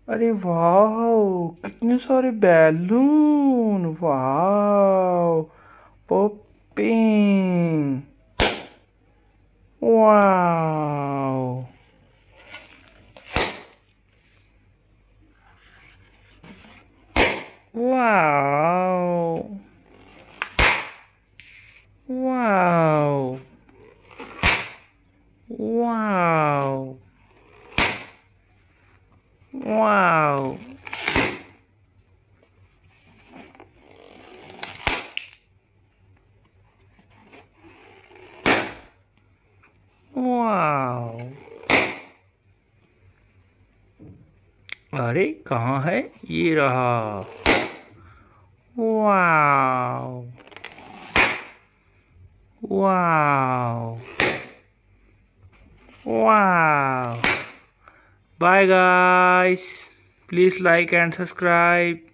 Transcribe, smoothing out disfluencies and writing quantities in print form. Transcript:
अरे वाह, कितने सारे बैलून, वाह, पॉपिंग, वाह, वाह, वाह, वाह, वाह, वाह। अरे कहाँ है? ये रहा। वाह, वाह, वाह। Bye guys. Please like and subscribe.